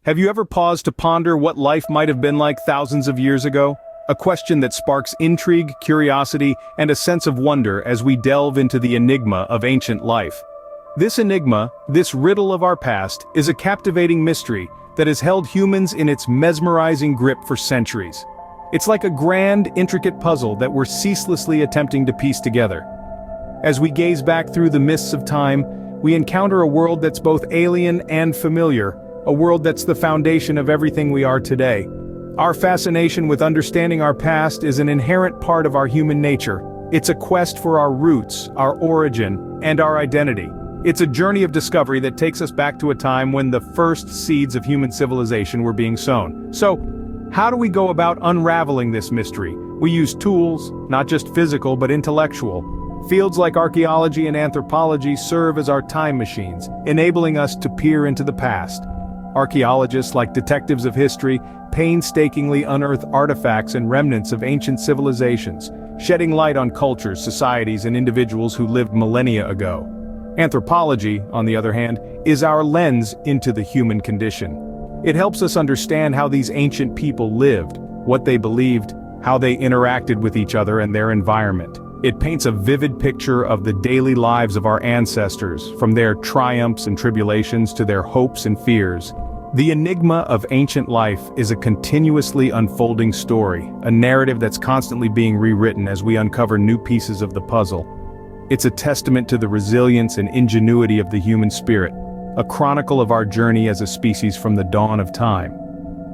Have you ever paused to ponder what life might have been like thousands of years ago? A question that sparks intrigue, curiosity, and a sense of wonder as we delve into the enigma of ancient life. This enigma, this riddle of our past, is a captivating mystery that has held humans in its mesmerizing grip for centuries. It's like a grand, intricate puzzle that we're ceaselessly attempting to piece together. As we gaze back through the mists of time, we encounter a world that's both alien and familiar, a world that's the foundation of everything we are today. Our fascination with understanding our past is an inherent part of our human nature. It's a quest for our roots, our origin, and our identity. It's a journey of discovery that takes us back to a time when the first seeds of human civilization were being sown. So, how do we go about unraveling this mystery? We use tools, not just physical but intellectual. Fields like archaeology and anthropology serve as our time machines, enabling us to peer into the past. Archaeologists, like detectives of history, painstakingly unearth artifacts and remnants of ancient civilizations, shedding light on cultures, societies, and individuals who lived millennia ago. Anthropology, on the other hand, is our lens into the human condition. It helps us understand how these ancient people lived, what they believed, how they interacted with each other and their environment. It paints a vivid picture of the daily lives of our ancestors, from their triumphs and tribulations to their hopes and fears. The enigma of ancient life is a continuously unfolding story, a narrative that's constantly being rewritten as we uncover new pieces of the puzzle. It's a testament to the resilience and ingenuity of the human spirit, a chronicle of our journey as a species from the dawn of time.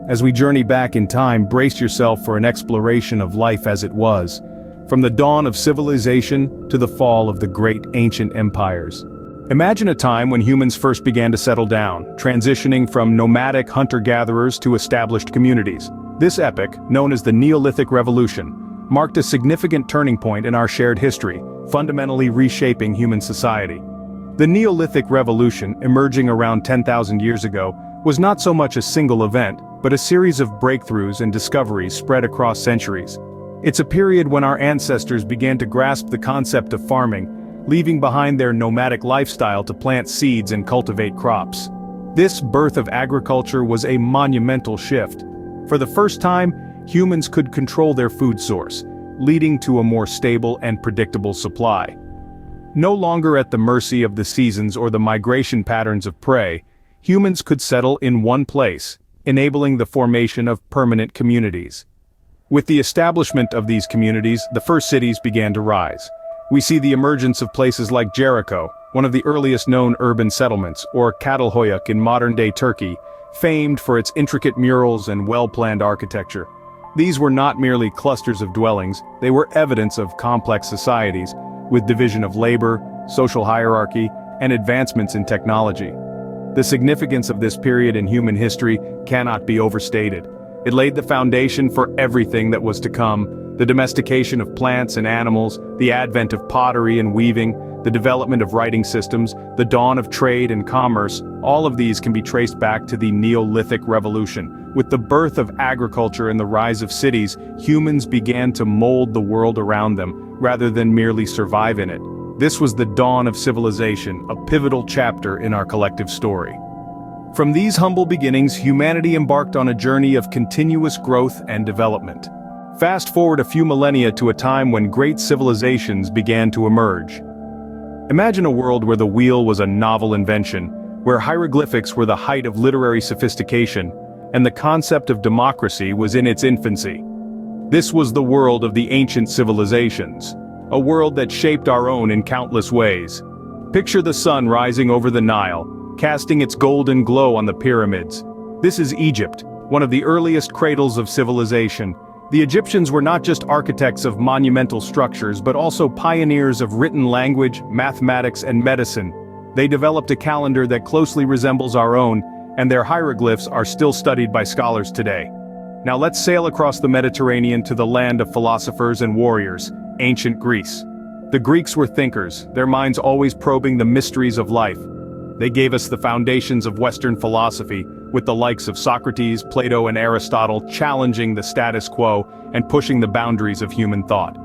As we journey back in time, brace yourself for an exploration of life as it was, from the dawn of civilization to the fall of the great ancient empires. Imagine a time when humans first began to settle down, transitioning from nomadic hunter-gatherers to established communities. This epoch, known as the Neolithic Revolution, marked a significant turning point in our shared history, fundamentally reshaping human society. The Neolithic Revolution, emerging around 10,000 years ago, was not so much a single event, but a series of breakthroughs and discoveries spread across centuries. It's a period when our ancestors began to grasp the concept of farming, leaving behind their nomadic lifestyle to plant seeds and cultivate crops. This birth of agriculture was a monumental shift. For the first time, humans could control their food source, leading to a more stable and predictable supply. No longer at the mercy of the seasons or the migration patterns of prey, humans could settle in one place, enabling the formation of permanent communities. With the establishment of these communities, the first cities began to rise. We see the emergence of places like Jericho, one of the earliest known urban settlements, or Catalhoyuk in modern-day Turkey, famed for its intricate murals and well-planned architecture. These were not merely clusters of dwellings, they were evidence of complex societies, with division of labor, social hierarchy, and advancements in technology. The significance of this period in human history cannot be overstated. It laid the foundation for everything that was to come: the domestication of plants and animals, the advent of pottery and weaving, the development of writing systems, the dawn of trade and commerce. All of these can be traced back to the Neolithic Revolution. With the birth of agriculture and the rise of cities, humans began to mold the world around them, rather than merely survive in it. This was the dawn of civilization, a pivotal chapter in our collective story. From these humble beginnings, humanity embarked on a journey of continuous growth and development. Fast forward a few millennia to a time when great civilizations began to emerge. Imagine a world where the wheel was a novel invention, where hieroglyphics were the height of literary sophistication, and the concept of democracy was in its infancy. This was the world of the ancient civilizations, a world that shaped our own in countless ways. Picture the sun rising over the Nile, casting its golden glow on the pyramids. This is Egypt, one of the earliest cradles of civilization. The Egyptians were not just architects of monumental structures, but also pioneers of written language, mathematics, and medicine. They developed a calendar that closely resembles our own, and their hieroglyphs are still studied by scholars today. Now let's sail across the Mediterranean to the land of philosophers and warriors, ancient Greece. The Greeks were thinkers, their minds always probing the mysteries of life. They gave us the foundations of Western philosophy, with the likes of Socrates, Plato, and Aristotle challenging the status quo and pushing the boundaries of human thought.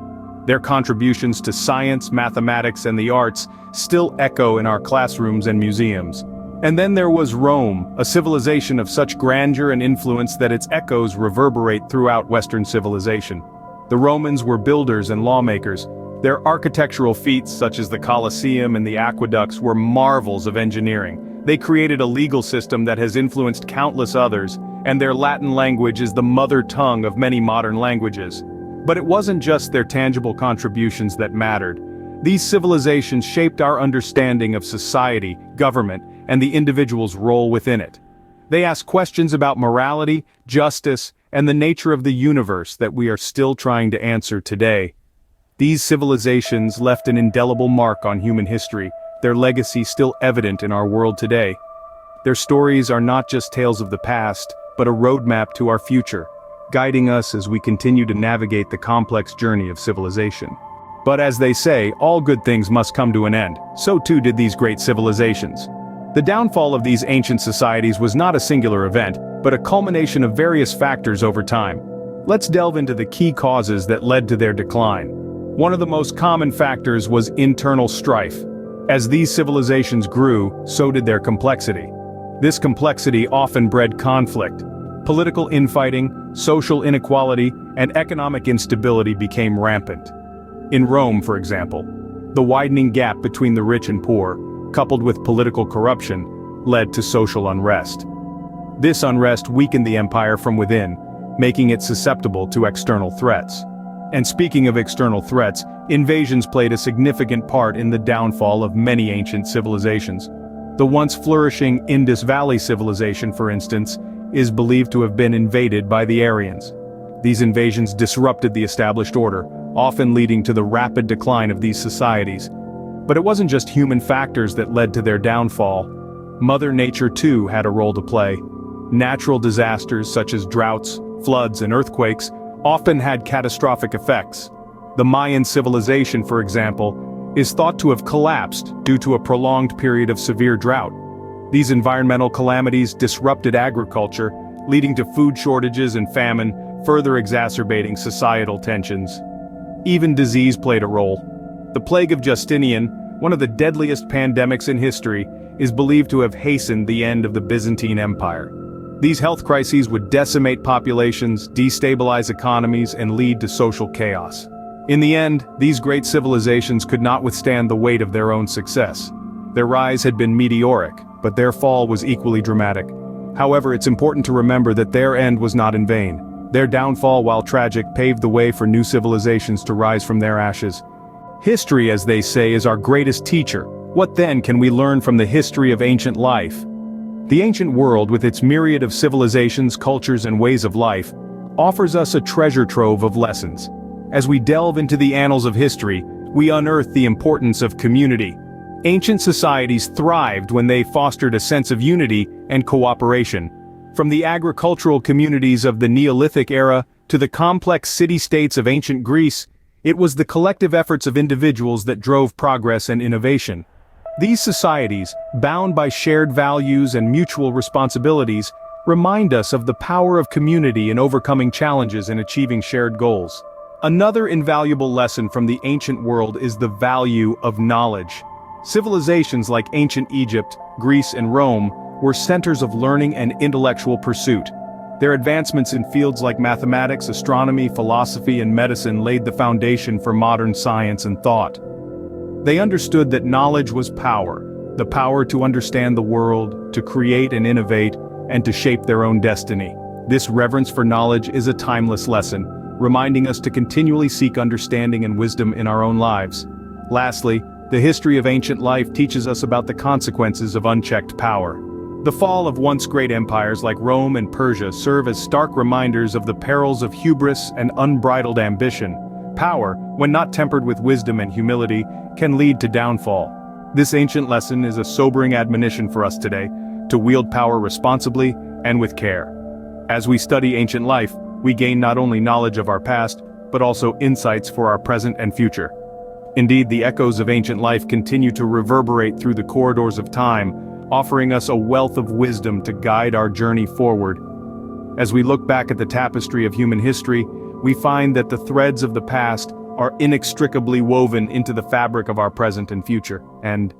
Their contributions to science, mathematics, and the arts still echo in our classrooms and museums. And then there was Rome, a civilization of such grandeur and influence that its echoes reverberate throughout Western civilization. The Romans were builders and lawmakers. Their architectural feats such as the Colosseum and the aqueducts were marvels of engineering. They created a legal system that has influenced countless others, and their Latin language is the mother tongue of many modern languages. But it wasn't just their tangible contributions that mattered. These civilizations shaped our understanding of society, government, and the individual's role within it. They asked questions about morality, justice, and the nature of the universe that we are still trying to answer today. These civilizations left an indelible mark on human history, their legacy still evident in our world today. Their stories are not just tales of the past, but a roadmap to our future, guiding us as we continue to navigate the complex journey of civilization. But as they say, all good things must come to an end. So too did these great civilizations. The downfall of these ancient societies was not a singular event, but a culmination of various factors over time. Let's delve into the key causes that led to their decline. One of the most common factors was internal strife. As these civilizations grew, so did their complexity. This complexity often bred conflict. Political infighting, social inequality, and economic instability became rampant. In Rome, for example, the widening gap between the rich and poor, coupled with political corruption, led to social unrest. This unrest weakened the empire from within, making it susceptible to external threats. And speaking of external threats, invasions played a significant part in the downfall of many ancient civilizations. The once flourishing Indus Valley civilization, for instance, is believed to have been invaded by the Aryans. These invasions disrupted the established order, often leading to the rapid decline of these societies. But it wasn't just human factors that led to their downfall. Mother Nature too had a role to play. Natural disasters such as droughts, floods, and earthquakes often had catastrophic effects. The Mayan civilization, for example, is thought to have collapsed due to a prolonged period of severe drought. These environmental calamities disrupted agriculture, leading to food shortages and famine, further exacerbating societal tensions. Even disease played a role. The plague of Justinian, one of the deadliest pandemics in history, is believed to have hastened the end of the Byzantine Empire. These health crises would decimate populations, destabilize economies, and lead to social chaos. In the end, these great civilizations could not withstand the weight of their own success. Their rise had been meteoric, but their fall was equally dramatic. However, it's important to remember that their end was not in vain. Their downfall, while tragic, paved the way for new civilizations to rise from their ashes. History, as they say, is our greatest teacher. What then can we learn from the history of ancient life? The ancient world, with its myriad of civilizations, cultures, and ways of life, offers us a treasure trove of lessons. As we delve into the annals of history, we unearth the importance of community. Ancient societies thrived when they fostered a sense of unity and cooperation. From the agricultural communities of the Neolithic era to the complex city-states of ancient Greece, it was the collective efforts of individuals that drove progress and innovation. These societies, bound by shared values and mutual responsibilities, remind us of the power of community in overcoming challenges and achieving shared goals. Another invaluable lesson from the ancient world is the value of knowledge. Civilizations like ancient Egypt, Greece, and Rome were centers of learning and intellectual pursuit. Their advancements in fields like mathematics, astronomy, philosophy, and medicine laid the foundation for modern science and thought. They understood that knowledge was power, the power to understand the world, to create and innovate, and to shape their own destiny. This reverence for knowledge is a timeless lesson, reminding us to continually seek understanding and wisdom in our own lives. Lastly, the history of ancient life teaches us about the consequences of unchecked power. The fall of once great empires like Rome and Persia serve as stark reminders of the perils of hubris and unbridled ambition. Power, when not tempered with wisdom and humility, can lead to downfall. This ancient lesson is a sobering admonition for us today, to wield power responsibly and with care. As we study ancient life, we gain not only knowledge of our past, but also insights for our present and future. Indeed, the echoes of ancient life continue to reverberate through the corridors of time, offering us a wealth of wisdom to guide our journey forward. As we look back at the tapestry of human history, we find that the threads of the past are inextricably woven into the fabric of our present and future. And